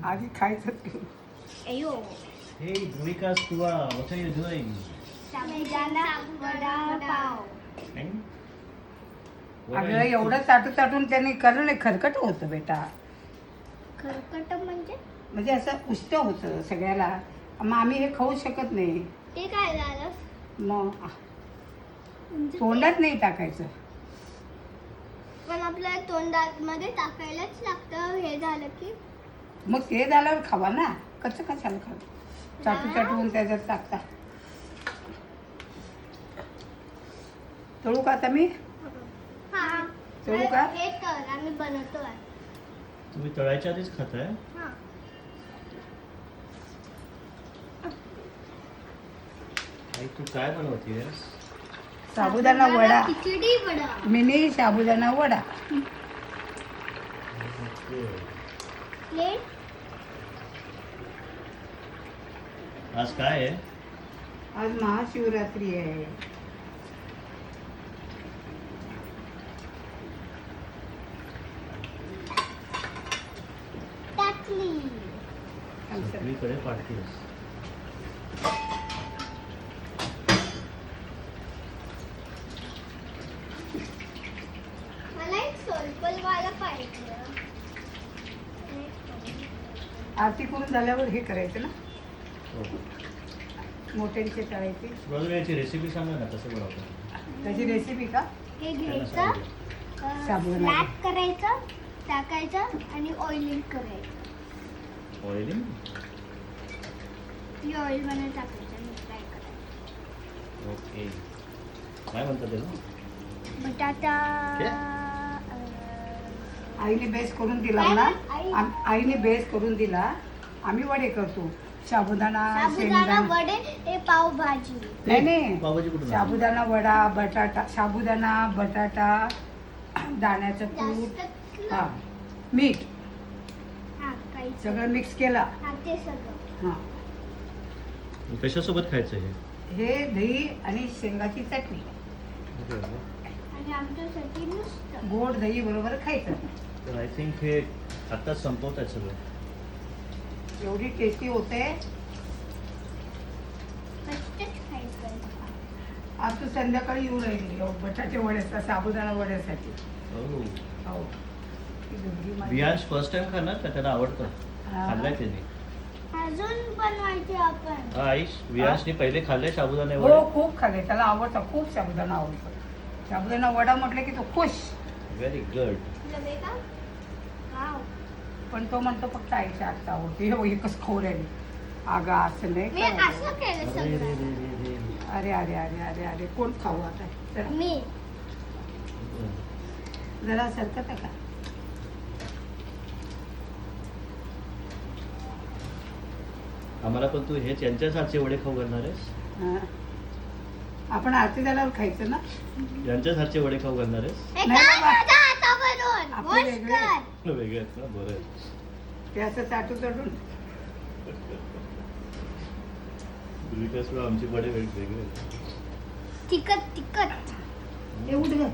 आधी खायचं तू. अयो Hey, Bhumika Stua, what are you doing? Sabudana vada pav. And what अगं are you- एवढं चाटून त्यांनी करणं नाही खरकट होतं बेटा. खरकट म्हणजे म्हणजे असं उष्ट होतं सगळ्याला. मग आम्ही हे खाऊ शकत नाही. ते काय झालं मग म्हणजे तोंडात नाही टाकायचं. पण आपल्या तोंडात मध्ये टाकायलाच लागतं हे झालं की. मग ते झाल्यावर खावा ना. कसं कशाला खावं चाटून त्याच्यात टाकता. तळू का आता मी? हा तळू का? हे तर आम्ही बनवतो आहे. तुम्ही तळायच्या आधीच खाताय? हा आई तू काय बनवतीयस? साबुदाणा वडा. खिचडी वडा. मिनी साबुदाणा वडा. प्लेट आज काय आहे? आज महाशिवरात्री आहे. टाकली. सगळीकडे पाडतीयस. मला एक सोलपल वाला पाहिजे. आरती करून झाल्यावर हे करायचं ना. हो. मोठ्यांचे तळायचे. रोज याची रेसिपी सांगा ना कसं बनवतो. त्याची रेसिपी का? हे त्यांना घ्यायचं सांगू साबुदाणा. फ्लॅट करायचं टाकायचं आणि ऑइलिंग करायचं. ऑइलिंग. ती ऑइल मध्ये टाकायचं आणि फ्राय करायचं. ओके. काय म्हणतात त्याला? बटाटा हे? आईने बेस करून दिला काय ना. आई? आईने बेस करून दिला. आम्ही वडे करतो. साबुदाणा साबुदाणा शेंगदाणा. वडे हे पावभाजी. नाही नाही. पावभाजी कुठून आणली? साबुदाणा वडा बटाटा साबुदाणा बटाटा दाण्याचं कूट जास्त हा मीठ हा काही सगळं मिक्स केला. हा ते सगळं. हा कशासोबत खायचं हे? हे दही आणि शेंगाची चटणी आणि आमच्यासाठी नुसतं गोड दही बरोबर खायचं. तर आय थिंक हे आत्ताच संपवत आहे सगळं. एवढी टेस्टी होते. कच्चंच खायचं. आज तू संध्याकाळी येऊ राहिली बटाटे वड्याचा साबुदाणा वड्यासाठी. हो. हो ती दोघी माझी- वियांश फर्स्ट टाइम खाणार का? त्याला आवडतं. हा. खाल्लाय त्याने. अजून बनवायचे आपण. हा आईश वियांशने पहिले खाल्ले साबुदाणे हो वडे. खूप खाल्ले. त्याला आवडतं. खूप साबुदाणा आवडतो. साबुदाणा वडा म्हटलं की तो खुश. Very good. तुला दे का? वाव. पण तो म्हणतो फक्त आईच्या हातचा आवडतो. हे एकच खाऊ राहिली. अगं असं नाही मी करायचं. असं केलं सगळं. अरे अरे अरे अरे अरे कोण खाऊ आता. चला मी जरा सरकत का? आम्हाला पण तू हेच यांच्याच हातचे वडे खाऊ घालणार आहेस? हा. आपण आरती झाल्यावर खायचं ना. यांच्याच हातचे वडे खाऊ घालणार आहेस? हे नाही काय बाबा. माझ्या हातावरून आपले वॉश वेगळे. कर. वेगळे आहेत ना. बरं आहे. ते असं चाटून आमची वडे वेगळे आहेत. तिखट तिखट. हे उठ ग.